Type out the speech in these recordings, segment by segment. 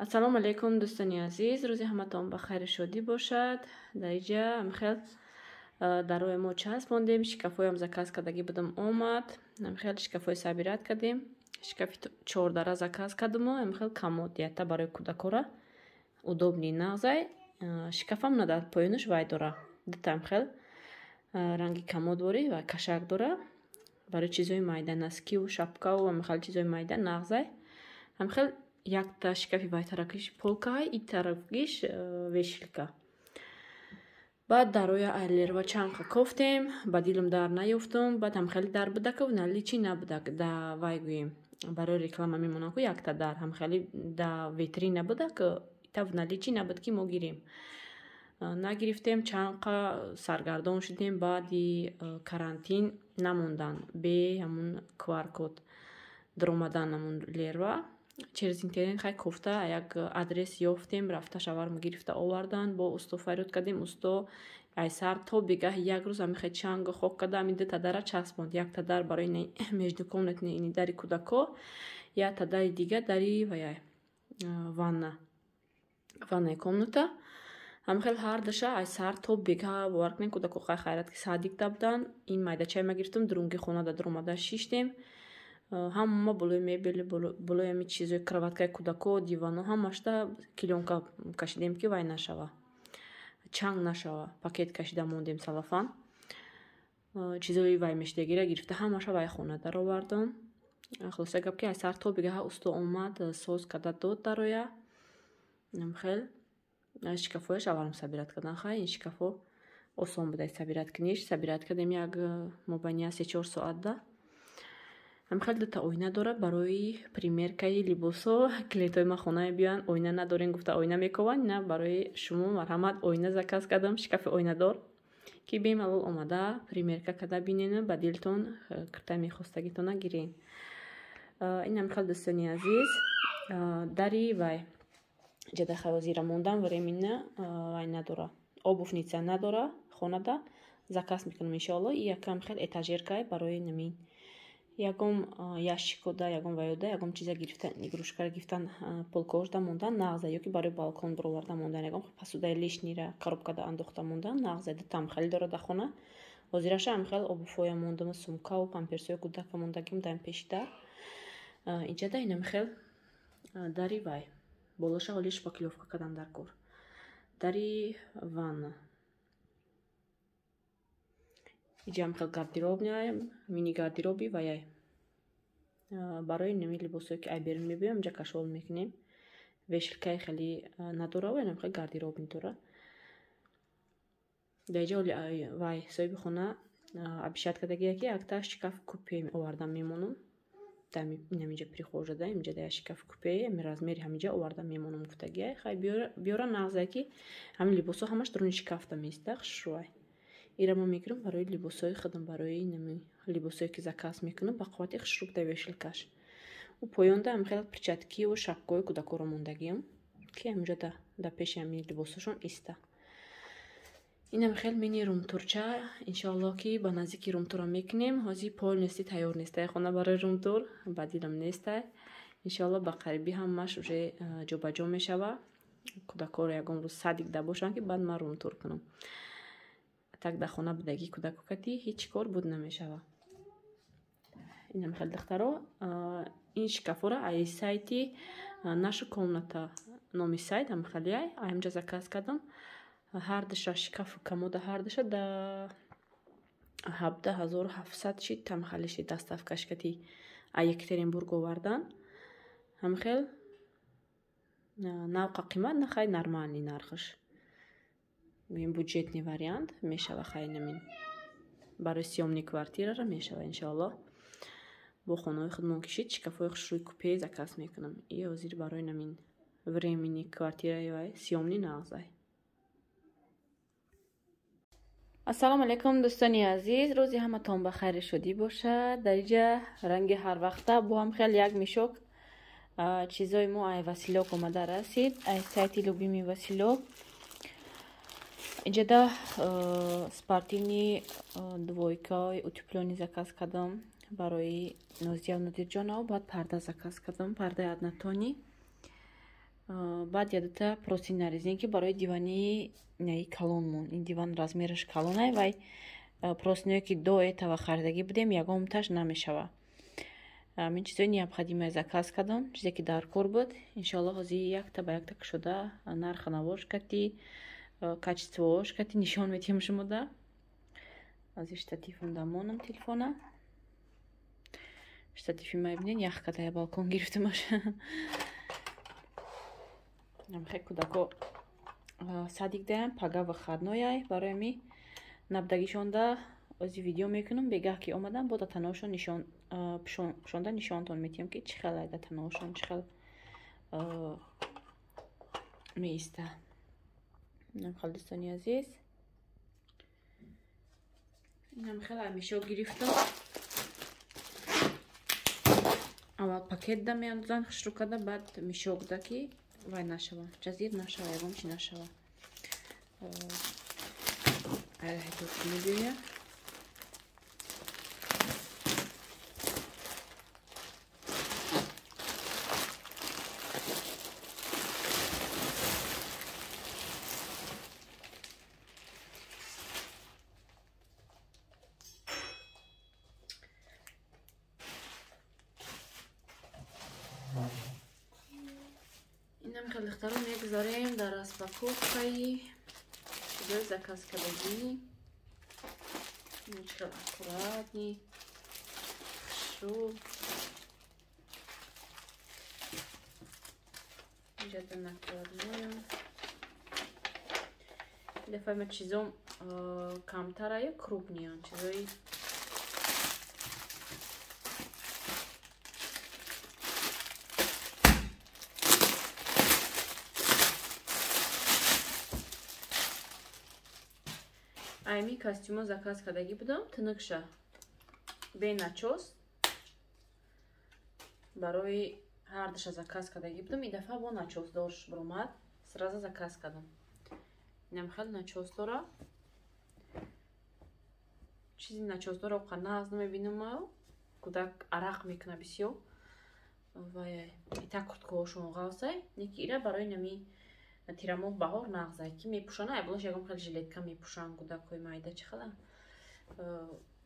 ассалому алейкум дӯстони азиз, рӯзи ҳаматон ба хайри шодӣ бошад. Дар инҷа амхел дарои мо часпондем, шикафоям заказ кардагӣ будам омад. Амхел шикафои сабират кардем, шикафи 4 дара заказ кардимо. Амхел камод ята барои кӯдакора удобни нағзай. Шикафам на дар поёнаш вай дора. Дита амхел ранги камодворӣ ва кашак дора. Барои чизои майда, наскиву шапкаву амхел чизои майда нағзай. Амхел якта шикафи вай тарафиш полкаҳай, и тарафиш вешилка. Баъд дароя айлерва чанқа кофтем, ба дилам дар наёфтум. Баъд амхели дар будак наличи набудак да вай гӯем. Барои реклама мемонам ку якта дар амхели да витрина будак итав наличи набуд ки мо гирем. Нагирифтем, чанқа саргардон шудем. Баъди карантин намондан бе ҳамун QR-код даромадан ҳамун лерва. Через интернет хай кофта як адрес ёфтем, рафта шаварма гирифта овардан. Бо усто фарёд кардем, усто ай сар то бигаҳ як рӯз амихе чанга хок када ами дута дара часпонд. Якта дар барои междукомнатни ини дари кӯдако, якта дари дига дари ваяй ваннаи комната. Амхел ҳардаша ай сар то бигаҳ бовар кунем кӯдако хай хайрат ки садикта будан. Ин майдачаи гирифтам, дурунги хона да дуромада шиштем. Ҳама болои мебели, болои ами чизои кроваткаи кӯдако, дивано ҳамашда клёнка кашидем ки вай нашава, чанг нашава. Пакет кашида мондем салафан. Чизои вай мештагира гирифта ҳамаша вай хона даровардам. Хулоса гап ки ай сар то бигаҳ усто омад, соз карда дод дароя. Амхел шикафоя шаварм сабират кардан. Хай ин шикафо осон буда сабират куниш. Сабират кардем як мобайни 3-4 соатда. Амхел дута оина дора барои примеркаи либосо. Клиентои ма хонаи биёянд, оина надорем, гуфта оина мекованд. На, барои шумо марҳамат оина заказ кардам, шикафи оинадор ки бемалол омада примерка карда бинен, ба дилтон кирта мехостагитона гирен. Ин амхел дӯстони азиз дари вай ҷада хавозира мондан временно вай надора. Обувница надора хонада. Заказ мекунам иншоалло. И якам хел этажеркай барои намин ягон ящикода, ягон ваёда, ягон чиза гирифтан, игрушкара гирифтан, полкошда мондан нағза, ёки барои балкон бироварда мондан, ягон посудаи лишнира коробкада андохта мондан нағза. Дита амхели дора да хона. Ҳозираша амхел обувҳоя мондам, сумкаву памперсои кӯдака мондагим дар пешидар. Инҷада ин амхел дари вай болоша ҳоли шпаклёвка кардан дар кор. Дари ванна. Иҷа амхел гардеробняй, мини гардероби ваяй. Барои нами либосое ки ай берун мебиём, инҷа кашол мекунем. Вешилкаи хеле надора, вай амхел гардеробни дора. Дар инҷа ҳоли вай соҳиби хона абишат кардагия ки якта шикаф купе овардан мемонам. Дар инҷа прихожада, инҷа дар шикаф купе, ами размери ҳаминҷа овардан мемонам гуфтагия. Хай биёра нағзае ки ҳамин либосо ҳамаш дуруни шикафта меиста хушрӯай. Ира мо мегирам барои либосои худам, барои нами либосое ки заказ мекунам ба қуввати хушрӯб дар вешилкаш. У поёнда амхел перчаткиву шапкои кӯдакоро мондагиям ки аминҷа дар пеши ҳамин либосошон иста. Ин амхел мини румтурча, иншоалло ки ба наздики румтурам мекунем. ҳозир полностью тайёр нестай хона барои румтур, ба дилам нестай. Иншоалло ба қарибӣ ҳамаш уже ҷобаҷо мешава. Кӯдакоро ягон рӯз садикда бошанд ки баъд ман румтур кунам. Так дар хона будагӣ кӯдако кати ҳеҷ кор буд намешава. Ин амхел духтаро ин шикафора ай сайти нашу комната номи сайт амхелияй аямҷа заказ кардам. Ҳардаша шикафу комода ҳардаша да 17700 шид тамхали шид доставкаш кати ай Екатеринбург овардан. Амхел навқа қимат на хай нормальни нархаш. Гӯем буҷетни вариант мешава хай намин. Барои съёмни квартирара мешава иншоалло. Бо хонаҳои худ мон кишид шикафои хушрӯи купе заказ мекунам. И ҳозир барои намин времени квартираи вай съёмни нағзай. ассалому алейкум дӯстони азиз, рӯзи ҳаматон ба хайри шодӣ бошад. Дар инҷа ранги ҳарвақта бо амхел як мешок чизои мо ай Василок омада расид. Ай сайти любими Василок. Инҷада спортивни двойкаи утеплёни заказ кардам барои Нозия Нодирҷонов. Баъд парда заказ кардам, пардаи однотони. баъд ядата прости нарезем ки барои дивани наи калонмон. Ин диван размераш калонай вай простиное ки до этава харидагӣ будем ягонташ намешава. Мин чизои необходимое заказ кардам, чизе ки дар кор буд. Иншоаллоҳ ҳозир якта ба якта кушода нарха навош кати качествовош кати нишон метиҳам шумода. Азир штативам дамонам телефона. Штативи мебинед ях када я балкон гирифтамаш. Намхе кудако садик даям пага ва хаднояй барои ми набдагишонда ози видео мекунам бегах ки омадам бода таноошон нишон пушонда нишонтон метиҳам ки чӣ хел айда таноошон чӣ хел меиста. Намхел дӯстони азиз намхел мешок гирифтам. аввал пакет да меандозанд хушрӯ карда баъд мешок да ки вай нашава ҷазир нашава ягон чи нашава. айраҳитоки мебиёя инам хелихтаро мегузарем дар распаковкаи чизои заказкардагӣ. Чиқадр аккуратни хушрӯ ҷада накардноям. Дафъа ма чизом камтара ё крупниян чизои айми костюма заказ кардагӣ будам тинукша беначос барои ҳардаша заказ кардагӣ будам. Ин дафъа бо начосдорш биромад сразу заказ кардам. Инам хел начос дора чизи начосдора оқа нағз намебинам. кӯдак арақ мекуна бисёр вай ита курткаҳошон ғавсай неки ира барои нами тирамоҳ баҳор нағзай ки мепӯшана айболаш ягон хел жилетка мепӯшанд кӯдакҳои майда чихела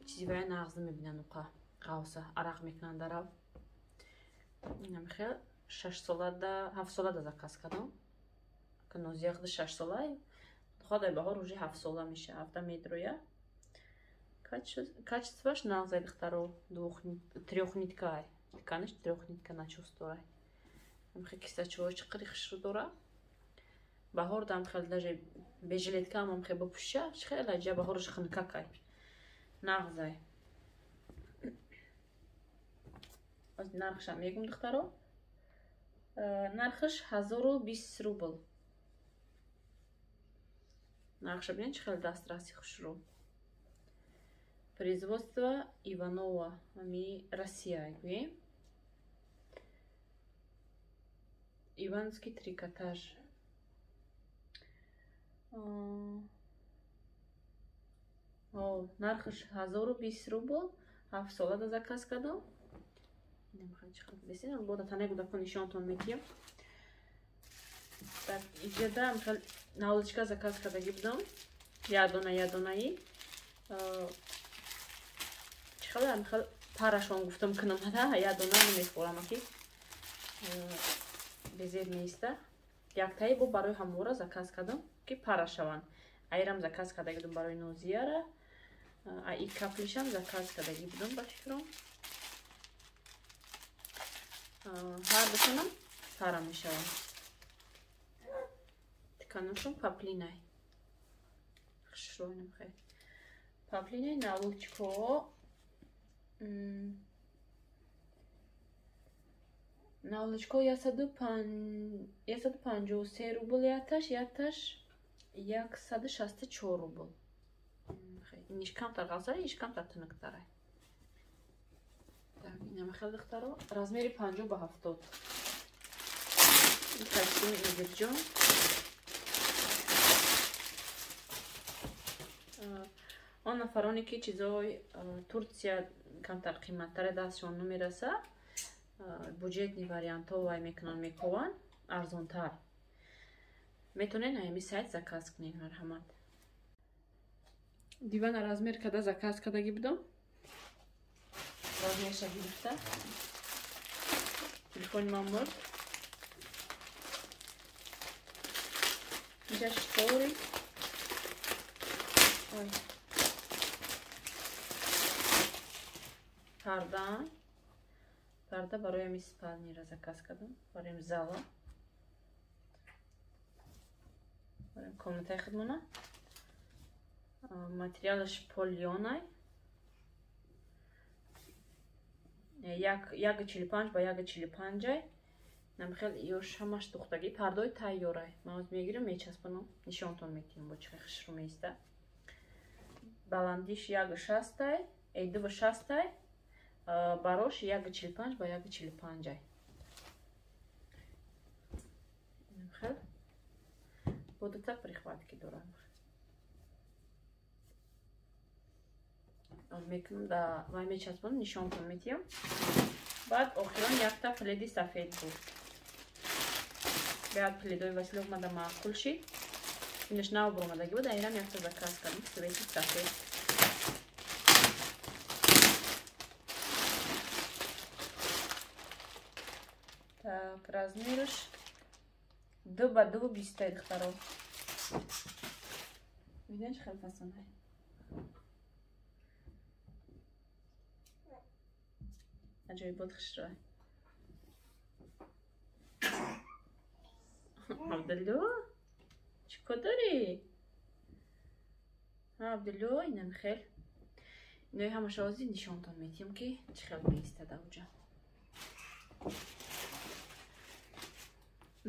чизи вая нағз намебинанд оқа ғавса арақ мекунанд дарав. инам хел 7 солада заказ кардам. нозиахда 6 сола ходай баҳор уже 7 сола меша 7 медроя. качестваш нағзай духтаро трёхниткаай каниш трёхнитка начос дорай. намхе кисачаҳои чиқари хушрӯ дора баҳор дам хел даже бе жилетка ам хе бапӯша хел аҷа баҳораш хинкакай нағзай. аз нархша мегум духтаро нархаш 1020 рубл. нархша бинед чӣ хел дастраси хушрӯ. производство Иванова ами Россия гӯем. Иванский трикотаж. нархаш 1020 рубл 7 солада заказ кардам. бода тане кӯдакон нишонтон метиҳам. так иҷода хел навличка заказ кардагӣ будам ядонаи хел парашон гуфтам кунам ядона намехӯрам аки безед неиста. яктаи бо барои ҳамора заказ кардам ки пара шаванд. айрам заказ кардагӣ будам барои нозияра и каплишам заказ кардагӣ будам ба фикрам. ҳар душонам пара мешаванд. тиканашон паплинай хушрӯйнам хел паплинай навлучко навлучко 153 рубл яташ 164 рубл. иниш камтар ғавсара иш камтар тинуктарай. так инам хел духтаро размери 50 ба 70. ин костюми Изирҷон. он нафароне ки чизои Турция камтар қиматтаре дастшон намераса бюджетни вариантҳо вай мекунанд мекованд арзонтар. Метонен ҳамин сайт заказ кунен марҳамат. Дивана размер када заказ кадаги будам. Размерша гирифта. Телефони ман буд. Инҷа штори. Ой. Парда барои ами спальнира заказ кардам. Барои зала. Барои комнатаи худмона. Материалаш полионай. 1.45 ба 1.45. Намхел ёш ҳамаш духтагӣ пардаи тайёрай. Ман оз мегирам мечаспонам. Нишонтон метиҳам бо чихе хишру меиста. Баландиш 1.60, 2.60. Барош 1.45 ба 1.45. Намхел буду так прихватки дорам. Мекунам да вай мечаспонам, нишонтон метиҳам. Баъд охирон якта пледи сафед буд. Беяд пледои Васил омада маъқул шид. Инаш нав буромадаги буд, айрам якта заказ кардам пледи сафед. Так, размераш 2 ба 2.20 духтаро. Виден чӣ хел фасонай. Аҷоибот хушрой. Абдулло, чӣ кор дорӣ? Абдулло, инам хел. Инои ҳамаша ози нишонтон метиҳам ки чӣ хел меистада уҷа.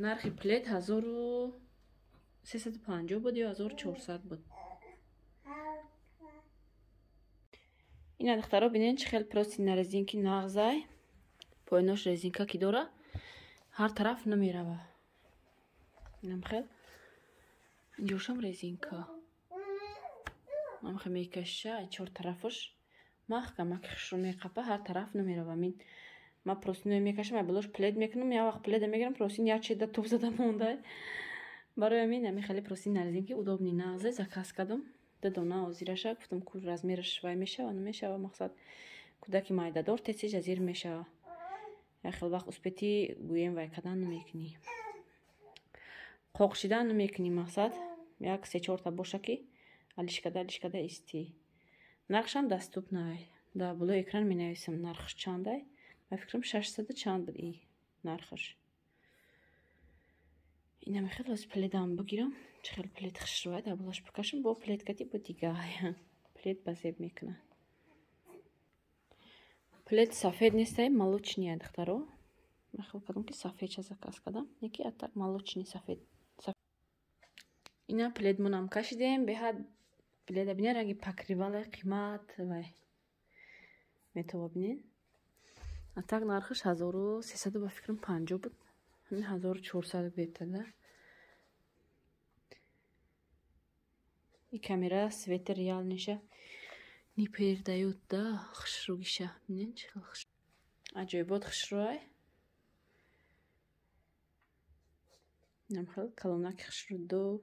Нархи плед 1350 буд ё 1400 буд. ина духтаро бинен чӣ хел прости на резинки нағзай. Поинош резинка ки дора ҳар тараф намерава. Инам хел инҷошам резинка. Намхе мекаша чор тарафаш маҳкама ки хишро меқапа ҳар тараф намерава. Ма простиное мекашам, болош плед мекунам, я вақт пледа мегирам, простин як чеда туб зада мондай. Барои ҳамин ами хеле простин на резинки удобни нағзе заказ кардам. Дона озираша гуфтам ку размераш вай мешава, намешава, мақсад кудаки майдадор тесеҷ азир мешава. Я хел вақт успети гӯем вай кадан намекунӣ. Қоқ шидан намекунӣ, мақсад як 3-4 боша ки алишкада истӣ. Нархшам даступнай. Да болои экран менависам нархш чандай. Ба фикрам 600 чанд буд и нархаш. Инам хел аз пледам бигирам. Чӣ хел плед хишрувай да болаш бикашам бо пледкати бо дигай. Плед ба зеб мекуна. Плед сафед нестай, молочния духтаро. Ман хел кардам ки сафедша заказ кардам. Яки атак молочни сафед. Ина плед монам кашидем. Беҳад пледа бинен ранги покривали қимат вай. Метова бинен. Атак нархаш 1300 ба фикрам 50 буд. 1400 бетада. И камера светер реалниша. Ни пердают да хушругиша. Бинен чӣ хел хуш. Аҷоибот хушрой. Нам хел калонаки хушру 2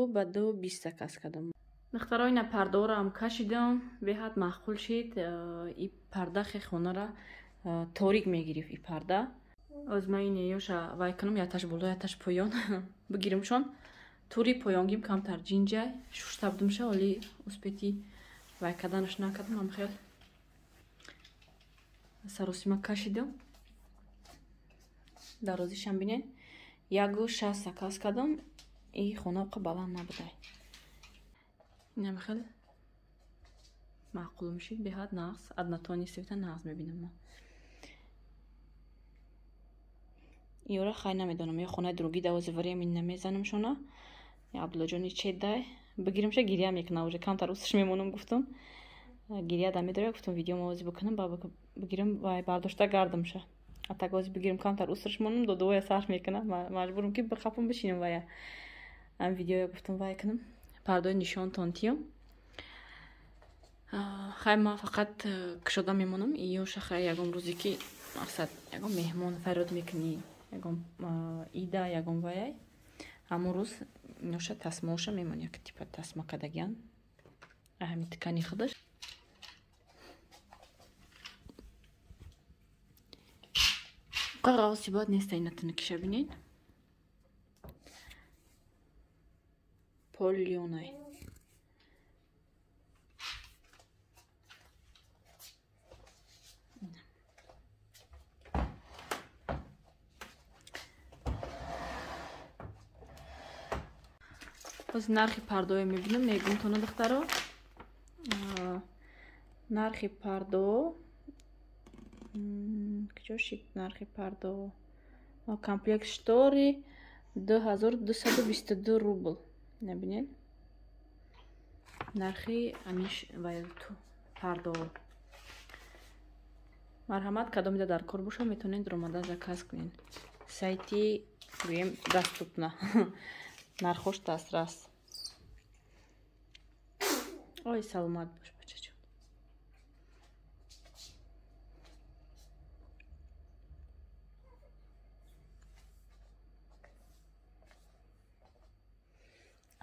ба 2.20 заказ кардам. Духтаро ина пардаорам кашидам. Беҳад маъқул шид. И парда хе хонара торик мегирифт и парда. Оз ман ин ёша вай кунам яташ боло яташ поён бигирам чон тури поёнгим камтар ҷинҷай шушта будумша оли успети вай каданаш накардам. Ам хел саросима кашидам. Дарозишам бинен 1.60 заказ кардам. И хонақа баланд набудай. Инам хел маъқул мешид. Беҳад нағз аднатони севита нағз мебинам ман. Иёра хай намедонам ё хонаи дуруги давозиварем ин намезанам шона. Я Абдуллоҷони чедай бигирамша гирия мекунам уже камтар усш мемонам гуфтам. Гирия да медора гуфтам видео мавози бикунам ба бигирам вай бардошта гардамша. Атак ози бигирам камтар усш монам додуя сар мекунам. Маҷбурам ки бихапам бишинам вая. Ам видео гуфтам вай кунам. Пардаи нишонтон тиям. Хай ман фақат кушода мемонам. Иёша хай ягон рӯзе ки мақсад ягон меҳмон фарёд мекунӣ. ягон ида ягон ваяй ҳамун рӯз ноша тасмаоша мемон як типа тасма кадагиян аҳами тикани худаш қағози бод неста инатуна киша бинед полионай боз нархи пардоё мебинам мегумтона духтаро нархи пардо киҷо шид нархи пардо комплект штори 2222 рубл набинед нархи амиш пардо марҳамат кадомида дар кор бошад метавонед омада заказ кунед сайти гӯем даступна нархош дастрас ой саломат бош бачаҷон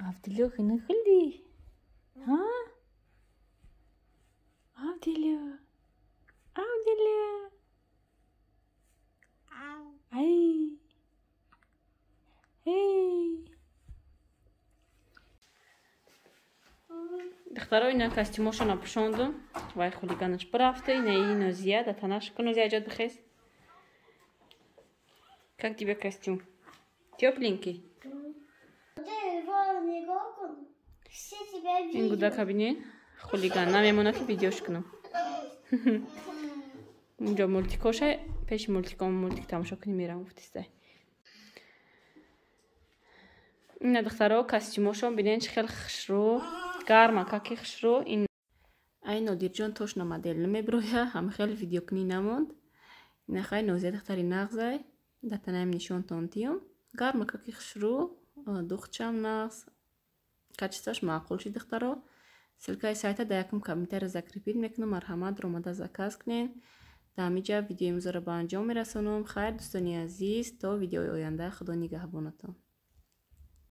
авдилёха нахили авдилё ай духтаро ина костюмошона пӯшондум вай хулиганаш бирафта ина нозия да танаш ку нозия аҷод бихез как тебе костюм тёпленький ин гудака бинед хулиган намемонад ки видеош кунам инҷо мультикоша пеши мультиком мультик тамошо кунӣ мерам гуфтистай ина духтаро костюмошон бинед чӣ хел хушрӯ гарма каки хушрӯ ин ай нодирҷон тошна модель намебироя ҳама хел видеокунӣ намонд ина хай нозия духтари нағзай датанаем нишонтон тиём гарма каки хушрӯ духчам нағз качестваш маъқул шид духтаро ссилкаи сайта да якум комментарий закрепид мекунам марҳамат омада заказ кунед да ҳамиҷа видеои имрӯзаро ба анҷом мерасонам хайр дӯстони азиз то видеои оянда худо нигаҳбонатон